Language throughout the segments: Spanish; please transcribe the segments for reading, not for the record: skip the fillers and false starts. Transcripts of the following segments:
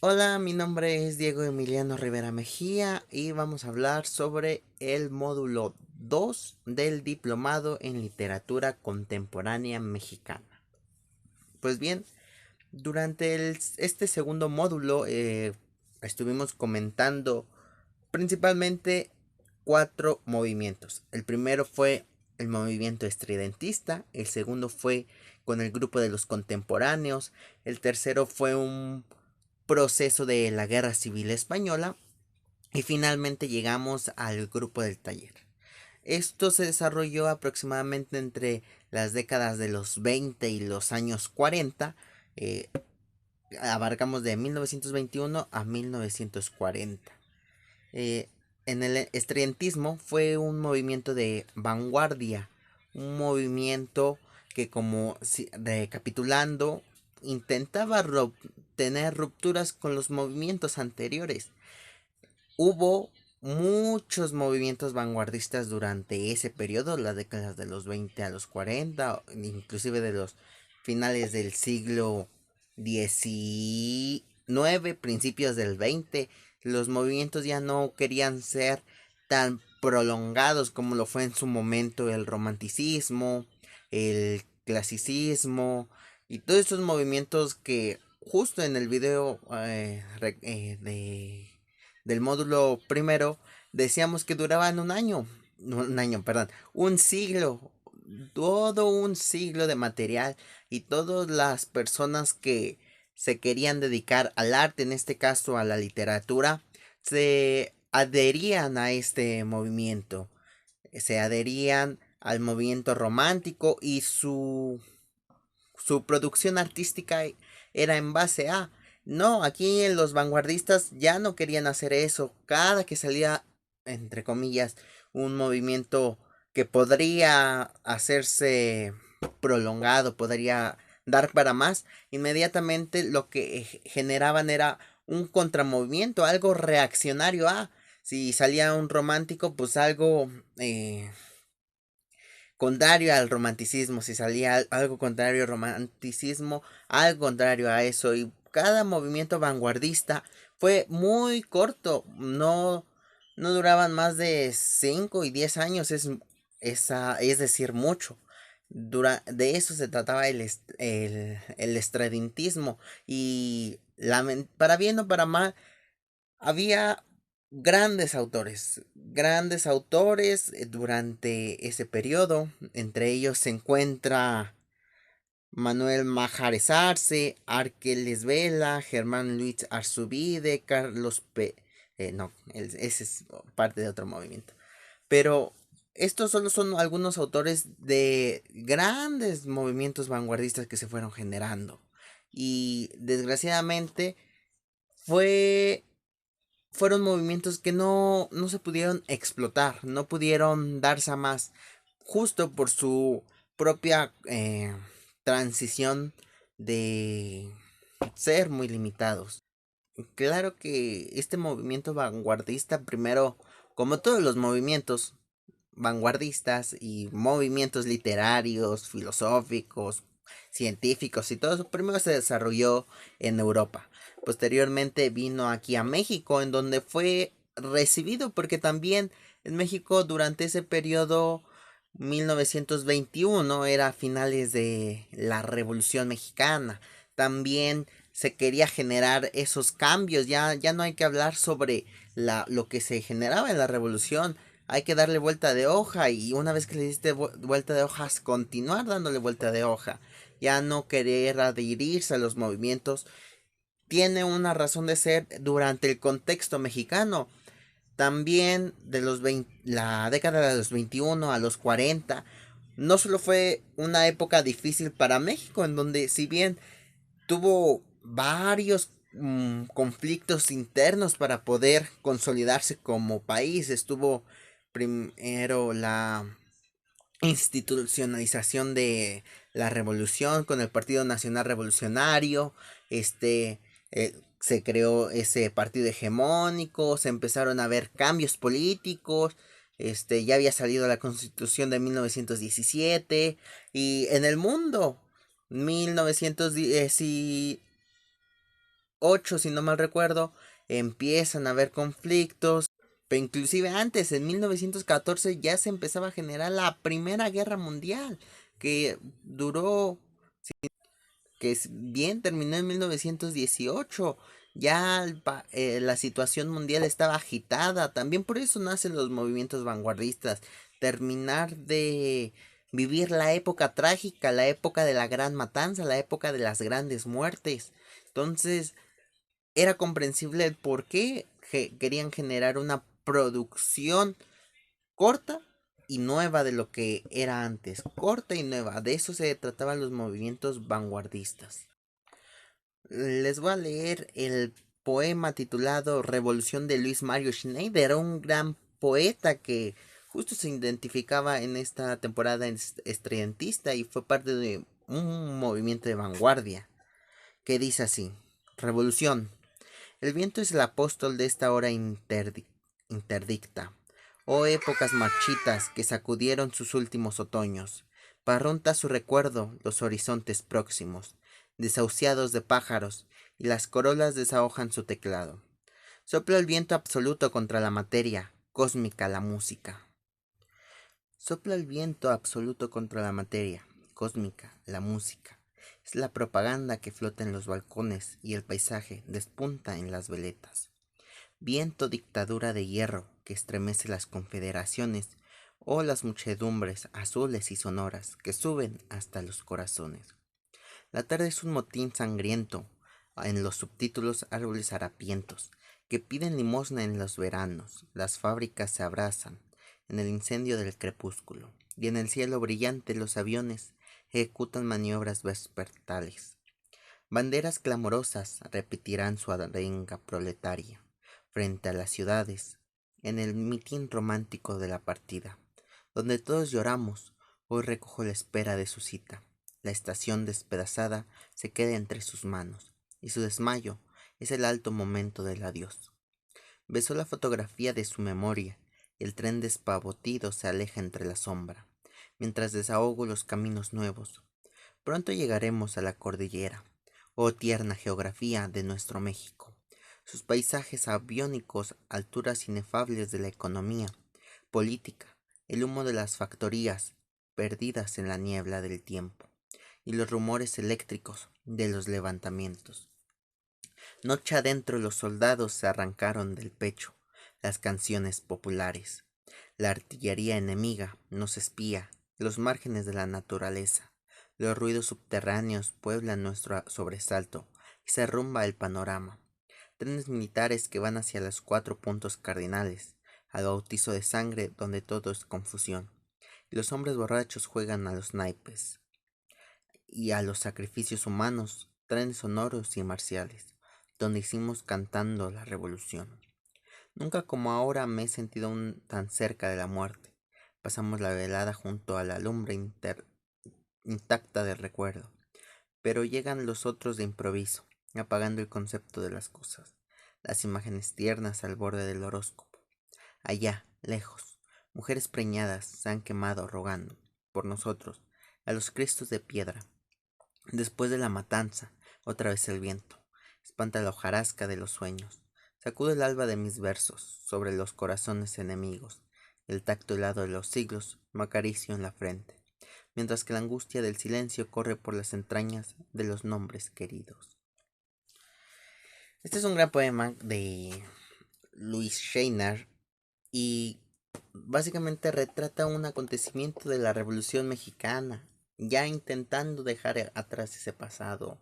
Hola, mi nombre es Diego Emiliano Rivera Mejía y vamos a hablar sobre el módulo 2 del Diplomado en Literatura Contemporánea Mexicana. Pues bien, durante este segundo módulo estuvimos comentando principalmente cuatro movimientos. El primero fue el movimiento estridentista, el segundo fue con el grupo de los contemporáneos, el tercero fue un proceso de la Guerra Civil Española y finalmente llegamos al grupo del taller. Esto se desarrolló aproximadamente entre las décadas de los 20 y los años 40. eh, Abarcamos de 1921 a 1940. Eh, en el estridentismo fue un movimiento de vanguardia, un movimiento que, como recapitulando, intentaba tener rupturas con los movimientos anteriores. Hubo muchos movimientos vanguardistas durante ese periodo, las décadas de los 20 a los 40, inclusive de los finales del siglo XIX, principios del XX. Los movimientos ya no querían ser tan prolongados como lo fue en su momento el romanticismo, el clasicismo y todos estos movimientos que justo en el video del módulo primero decíamos que duraban un año, no, un año, perdón, un siglo, todo un siglo de material y todas las personas que se querían dedicar al arte, en este caso a la literatura, se adherían a este movimiento, se adherían al movimiento romántico y su producción artística era en base a... No, aquí los vanguardistas ya no querían hacer eso. Cada que salía, entre comillas, un movimiento que podría hacerse prolongado, podría dar para más, inmediatamente lo que generaban era un contramovimiento, algo reaccionario a... Si salía un romántico, pues algo contrario al romanticismo, si salía algo contrario al romanticismo, algo contrario a eso. Y cada movimiento vanguardista fue muy corto, no duraban más de 5 y 10 años, es decir, mucho. De eso se trataba el estradientismo y para bien o para mal, había grandes autores durante ese periodo. Entre ellos se encuentra Manuel Majares Arce, Arqueles Vela, Germán Luis Arzubide, Carlos P. No, ese es parte de otro movimiento. Pero estos solo son algunos autores de grandes movimientos vanguardistas que se fueron generando. Y desgraciadamente fue fueron movimientos que no se pudieron explotar, no pudieron darse a más, justo por su propia transición de ser muy limitados. Claro que este movimiento vanguardista, primero, como todos los movimientos vanguardistas y movimientos literarios, filosóficos, científicos y todo eso, primero se desarrolló en Europa. Posteriormente vino aquí a México, en donde fue recibido, porque también en México durante ese periodo 1921 era finales de la Revolución Mexicana. También se quería generar esos cambios. Ya no hay que hablar sobre lo que se generaba en la revolución. Hay que darle vuelta de hoja y una vez que le diste vuelta de hojas, continuar dándole vuelta de hoja. Ya no querer adherirse a los movimientos tiene una razón de ser durante el contexto mexicano. También de la década de los 21 a los 40, no solo fue una época difícil para México, en donde si bien tuvo varios conflictos internos para poder consolidarse como país, estuvo primero la institucionalización de la revolución con el Partido Nacional Revolucionario, se creó ese partido hegemónico, se empezaron a ver cambios políticos, ya había salido la Constitución de 1917 y en el mundo 1918 1808, si no mal recuerdo, empiezan a haber conflictos, pero inclusive antes, en 1914, ya se empezaba a generar la Primera Guerra Mundial, que duró, que bien terminó en 1918. Ya la situación mundial estaba agitada, también por eso nacen los movimientos vanguardistas, terminar de vivir la época trágica, la época de la gran matanza, la época de las grandes muertes. Entonces, era comprensible el por qué querían generar una producción corta y nueva de lo que era antes, corta y nueva. De eso se trataban los movimientos vanguardistas. Les voy a leer el poema titulado Revolución de Luis Mario Schneider, un gran poeta que justo se identificaba en esta temporada estridentista y fue parte de un movimiento de vanguardia, que dice así: Revolución. El viento es el apóstol de esta hora interdicta. Oh épocas marchitas que sacudieron sus últimos otoños. Parronta su recuerdo los horizontes próximos, desahuciados de pájaros, y las corolas desahojan su teclado. Sopla el viento absoluto contra la materia, cósmica la música. Sopla el viento absoluto contra la materia, cósmica la música. Es la propaganda que flota en los balcones y el paisaje despunta en las veletas. Viento dictadura de hierro que estremece las confederaciones o las muchedumbres azules y sonoras que suben hasta los corazones. La tarde es un motín sangriento en los subtítulos árboles harapientos que piden limosna en los veranos. Las fábricas se abrazan en el incendio del crepúsculo y en el cielo brillante los aviones ejecutan maniobras vespertales. Banderas clamorosas repetirán su arenga proletaria frente a las ciudades en el mitin romántico de la partida, donde todos lloramos. Hoy recojo la espera de su cita. La estación despedazada se queda entre sus manos, y su desmayo es el alto momento del adiós. Besó la fotografía de su memoria, y el tren despavotido se aleja entre la sombra, mientras desahogo los caminos nuevos. Pronto llegaremos a la cordillera, oh tierna geografía de nuestro México. Sus paisajes aviónicos, alturas inefables de la economía, política, el humo de las factorías, perdidas en la niebla del tiempo, y los rumores eléctricos de los levantamientos. Noche adentro los soldados se arrancaron del pecho las canciones populares. La artillería enemiga nos espía los márgenes de la naturaleza. Los ruidos subterráneos pueblan nuestro sobresalto y se arrumba el panorama. Trenes militares que van hacia los 4 puntos cardinales, al bautizo de sangre donde todo es confusión. Y los hombres borrachos juegan a los naipes y a los sacrificios humanos, trenes sonoros y marciales, donde hicimos cantando la revolución. Nunca como ahora me he sentido tan cerca de la muerte. Pasamos la velada junto a la lumbre intacta del recuerdo, pero llegan los otros de improviso, apagando el concepto de las cosas, las imágenes tiernas al borde del horóscopo. Allá, lejos, mujeres preñadas se han quemado rogando por nosotros a los cristos de piedra. Después de la matanza, otra vez el viento espanta la hojarasca de los sueños. Sacudo el alba de mis versos sobre los corazones enemigos. El tacto helado de los siglos me acaricio en la frente, mientras que la angustia del silencio corre por las entrañas de los nombres queridos. Este es un gran poema de Luis Scheiner y básicamente retrata un acontecimiento de la Revolución Mexicana, ya intentando dejar atrás ese pasado,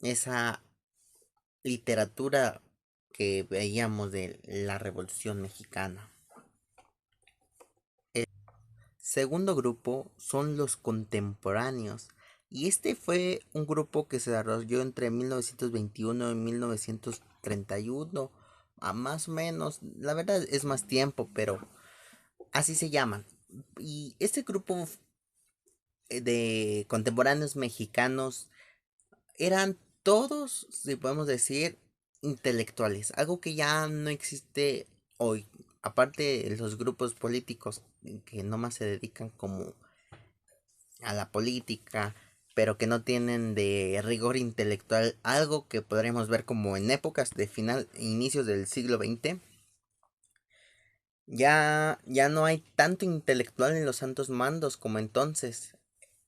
esa literatura que veíamos de la Revolución Mexicana. El segundo grupo son los contemporáneos, y este fue un grupo que se desarrolló entre 1921 y 1931, a más o menos, la verdad es más tiempo, pero así se llaman. Y este grupo de contemporáneos mexicanos eran todos, si podemos decir, intelectuales, algo que ya no existe hoy. Aparte de los grupos políticos que nomás se dedican como a la política, pero que no tienen de rigor intelectual, algo que podríamos ver como en épocas de final e inicios del siglo XX. Ya no hay tanto intelectual en los santos mandos como entonces.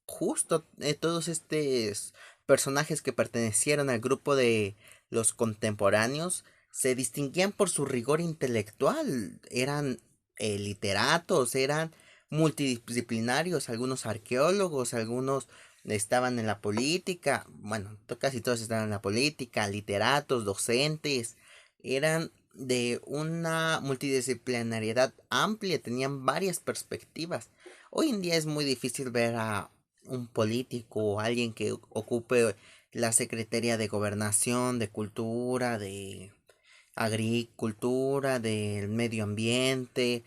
Justo todos estos personajes que pertenecieron al grupo de los contemporáneos se distinguían por su rigor intelectual. Eran literatos, eran multidisciplinarios, algunos arqueólogos, algunos estaban en la política, bueno, casi todos estaban en la política, literatos, docentes, eran de una multidisciplinariedad amplia, tenían varias perspectivas. Hoy en día es muy difícil ver a un político o alguien que ocupe la Secretaría de Gobernación, de Cultura, de Agricultura, del Medio Ambiente,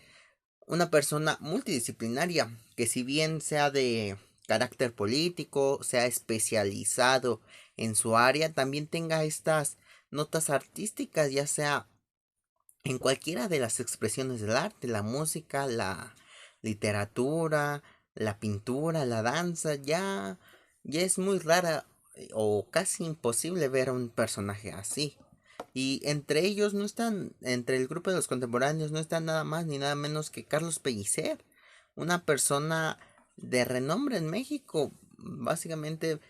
una persona multidisciplinaria que si bien sea de carácter político, sea especializado en su área, también tenga estas notas artísticas, ya sea en cualquiera de las expresiones del arte, la música, la literatura, la pintura, la danza, ya es muy rara o casi imposible ver a un personaje así. Y entre ellos no están, entre el grupo de los contemporáneos no está nada más ni nada menos que Carlos Pellicer, una persona de renombre en México. Básicamente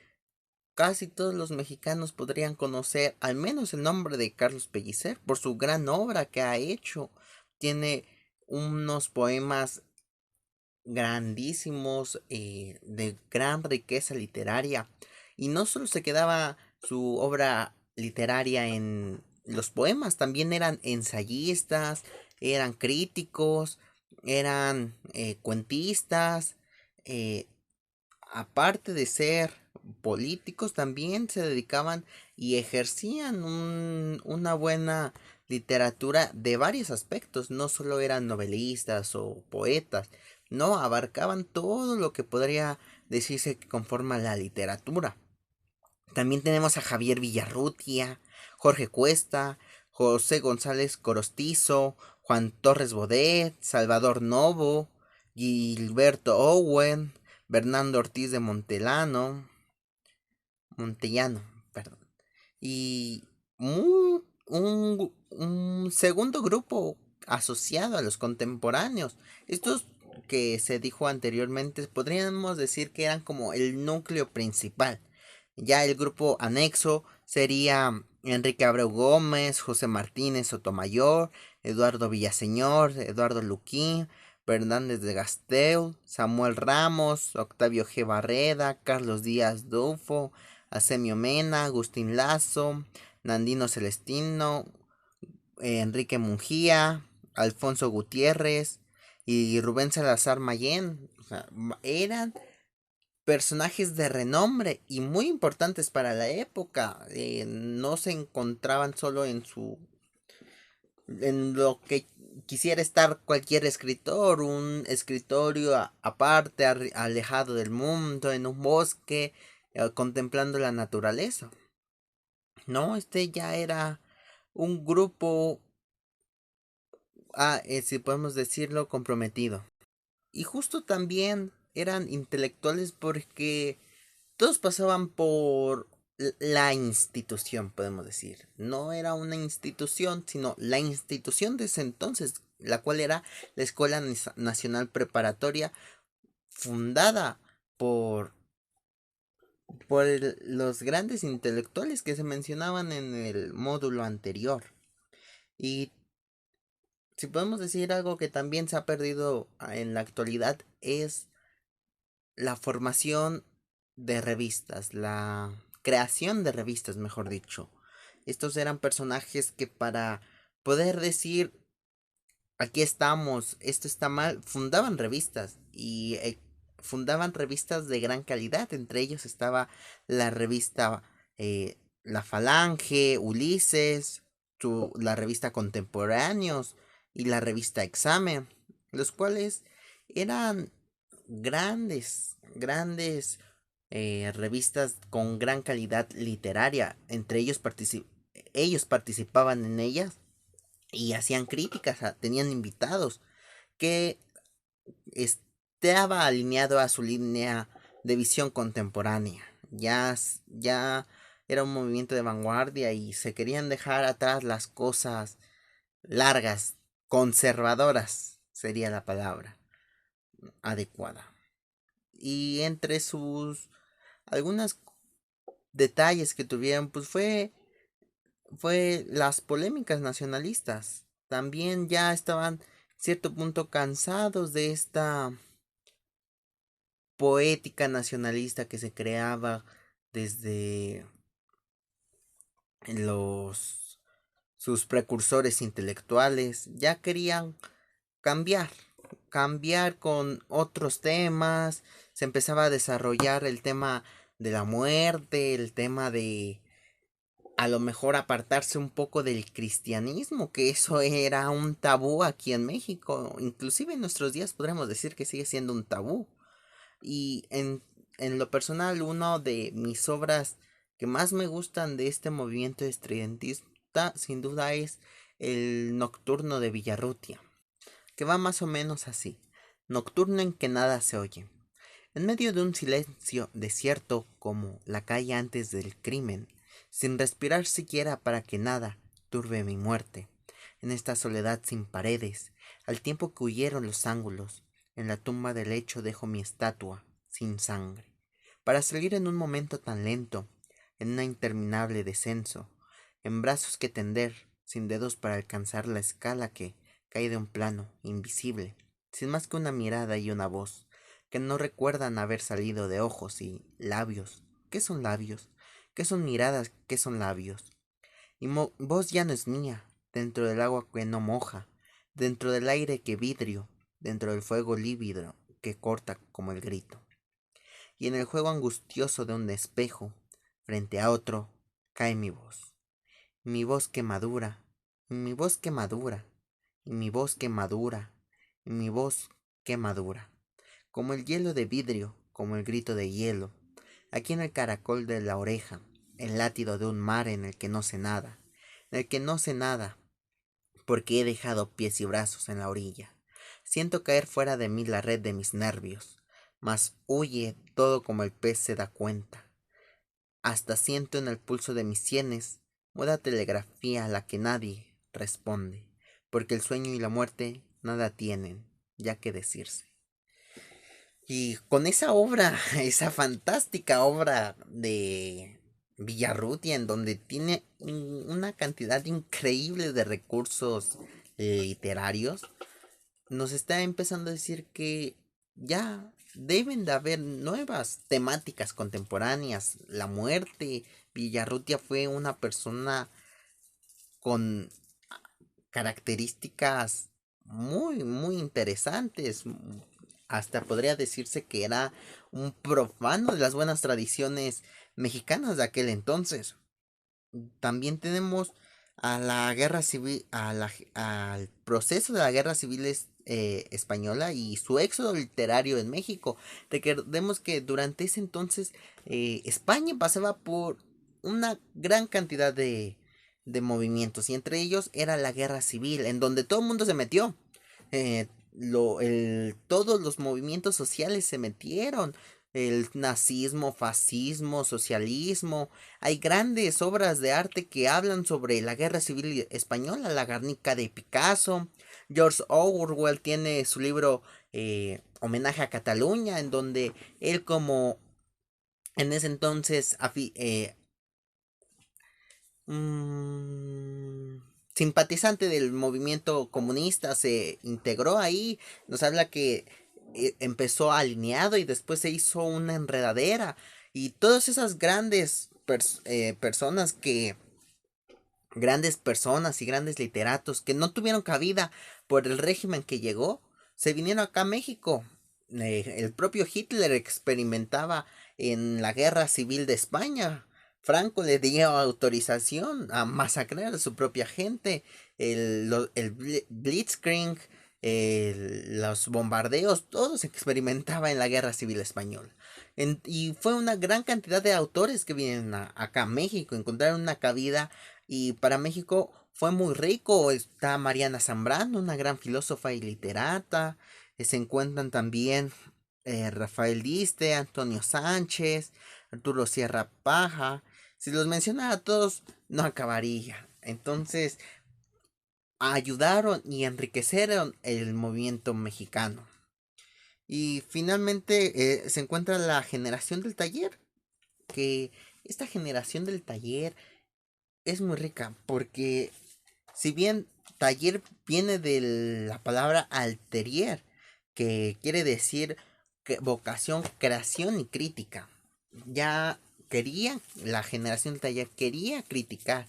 casi todos los mexicanos podrían conocer al menos el nombre de Carlos Pellicer por su gran obra que ha hecho. Tiene unos poemas grandísimos, de gran riqueza literaria. Y no solo se quedaba su obra literaria en los poemas, también eran ensayistas, eran críticos, eran cuentistas, eh, aparte de ser políticos, también se dedicaban y ejercían una buena literatura de varios aspectos. No solo eran novelistas o poetas, no, abarcaban todo lo que podría decirse que conforma la literatura. También tenemos a Javier Villarrutia, Jorge Cuesta, José González Corostizo, Juan Torres Bodet, Salvador Novo, Gilberto Owen, Bernardo Ortiz de Montellano, perdón. Y un segundo grupo asociado a los contemporáneos. Estos que se dijo anteriormente, podríamos decir que eran como el núcleo principal. Ya el grupo anexo sería Enrique Abreu Gómez, José Martínez Sotomayor, Eduardo Villaseñor, Eduardo Luquín, Fernández de Gasteu, Samuel Ramos, Octavio G. Barreda, Carlos Díaz Dufo, Asemio Mena, Agustín Lazo, Nandino Celestino, Enrique Mungía, Alfonso Gutiérrez y Rubén Salazar Mayén. O sea, eran personajes de renombre y muy importantes para la época. No se encontraban solo en lo que quisiera estar cualquier escritor, un escritorio aparte, alejado del mundo, en un bosque, contemplando la naturaleza. No, este ya era un grupo, si podemos decirlo, comprometido. Y justo también eran intelectuales porque todos pasaban por la institución, podemos decir. No era una institución, sino la institución de ese entonces, la cual era la Escuela Nacional Preparatoria, fundada por, los grandes intelectuales que se mencionaban en el módulo anterior. Y si podemos decir algo que también se ha perdido en la actualidad es la formación de revistas, la creación de revistas, mejor dicho. Estos eran personajes que para poder decir aquí estamos, esto está mal, fundaban revistas y fundaban revistas de gran calidad. Entre ellos estaba la revista La Falange, Ulises, la revista Contemporáneos y la revista Examen, los cuales eran grandes revistas con gran calidad literaria. Entre ellos participaban en ellas y hacían críticas, tenían invitados que estaba alineado a su línea de visión contemporánea. Ya era un movimiento de vanguardia y se querían dejar atrás las cosas largas, conservadoras sería la palabra adecuada. Y entre sus algunos detalles que tuvieron, pues fue las polémicas nacionalistas. También ya estaban cierto punto cansados de esta poética nacionalista que se creaba desde los sus precursores intelectuales. Ya querían cambiar, cambiar con otros temas. Se empezaba a desarrollar el tema de la muerte, el tema de a lo mejor apartarse un poco del cristianismo, que eso era un tabú aquí en México. Inclusive en nuestros días podríamos decir que sigue siendo un tabú. Y en lo personal, una de mis obras que más me gustan de este movimiento estridentista, sin duda, es el Nocturno de Villarrutia, que va más o menos así. Nocturno en que nada se oye. En medio de un silencio desierto como la calle antes del crimen, sin respirar siquiera para que nada turbe mi muerte, en esta soledad sin paredes, al tiempo que huyeron los ángulos, en la tumba del lecho dejo mi estatua, sin sangre, para salir en un momento tan lento, en un interminable descenso, en brazos que tender, sin dedos para alcanzar la escala que cae de un plano invisible, sin más que una mirada y una voz, que no recuerdan haber salido de ojos y labios. ¿Qué son labios? ¿Qué son miradas? ¿Qué son labios? Y voz ya no es mía, dentro del agua que no moja, dentro del aire que vidrio, dentro del fuego lívido que corta como el grito. Y en el juego angustioso de un espejo, frente a otro, cae mi voz que madura, y mi voz que madura, y mi voz que madura, y mi voz que madura, como el hielo de vidrio, como el grito de hielo, aquí en el caracol de la oreja, el látido de un mar en el que no sé nada, en el que no sé nada, porque he dejado pies y brazos en la orilla. Siento caer fuera de mí la red de mis nervios, mas huye todo como el pez se da cuenta. Hasta siento en el pulso de mis sienes una telegrafía a la que nadie responde, porque el sueño y la muerte nada tienen ya que decirse. Y con esa obra, esa fantástica obra de Villarrutia, en donde tiene una cantidad increíble de recursos literarios, nos está empezando a decir que ya deben de haber nuevas temáticas contemporáneas. La muerte, Villarrutia fue una persona con características muy interesantes. Hasta podría decirse que era un profano de las buenas tradiciones mexicanas de aquel entonces. También tenemos a la guerra civil, al proceso de la guerra civil española y su éxodo literario en México. Recordemos que durante ese entonces España pasaba por una gran cantidad de movimientos y entre ellos era la guerra civil, en donde todo el mundo se metió. Todos los movimientos sociales se metieron. El nazismo, fascismo, socialismo. Hay grandes obras de arte que hablan sobre la guerra civil española, la Guernica de Picasso. George Orwell tiene su libro Homenaje a Cataluña, en donde él como en ese entonces mm, simpatizante del movimiento comunista se integró ahí. Nos habla que empezó alineado y después se hizo una enredadera. Y todas esas grandes personas y grandes literatos que no tuvieron cabida por el régimen que llegó, se vinieron acá a México. El propio Hitler experimentaba en la guerra civil de España. Franco le dio autorización a masacrar a su propia gente. El Blitzkrieg, los bombardeos, todo se experimentaba en la guerra civil española. Y fue una gran cantidad de autores que vienen acá a México, encontraron una cabida y para México fue muy rico. Está Mariana Zambrano, una gran filósofa y literata. Se encuentran también Rafael Diste, Antonio Sánchez, Arturo Sierra Paja. Si los mencionara a todos, no acabaría. Entonces, ayudaron y enriquecieron el movimiento mexicano. Y finalmente se encuentra la generación del taller, que esta generación del taller es muy rica porque si bien taller viene de la palabra alterier, que quiere decir que vocación, creación y crítica. Ya querían, la generación del taller quería criticar,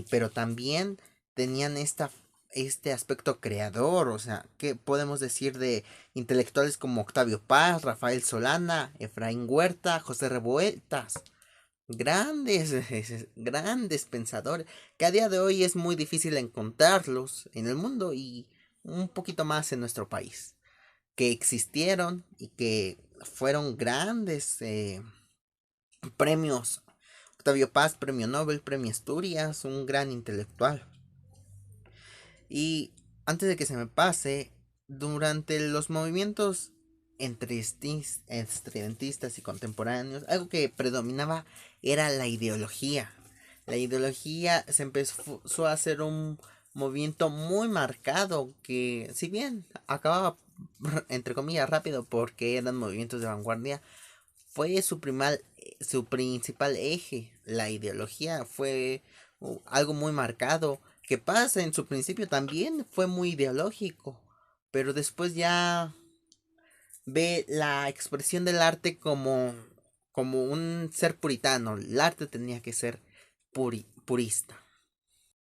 pero también tenían este aspecto creador, o sea, ¿qué podemos decir de intelectuales como Octavio Paz, Rafael Solana, Efraín Huerta, José Revueltas? Grandes, grandes pensadores, que a día de hoy es muy difícil encontrarlos en el mundo y un poquito más en nuestro país, que existieron y que fueron grandes premios. Octavio Paz, premio Nobel, premio Asturias, un gran intelectual. Y antes de que se me pase, durante los movimientos estridentistas y contemporáneos, algo que predominaba era la ideología. La ideología se empezó a hacer un movimiento muy marcado que, si bien acababa, entre comillas, rápido porque eran movimientos de vanguardia, fue su principal eje. La ideología fue algo muy marcado. Que pasa en su principio también fue muy ideológico. Pero después ya ve la expresión del arte como un ser puritano. El arte tenía que ser purista.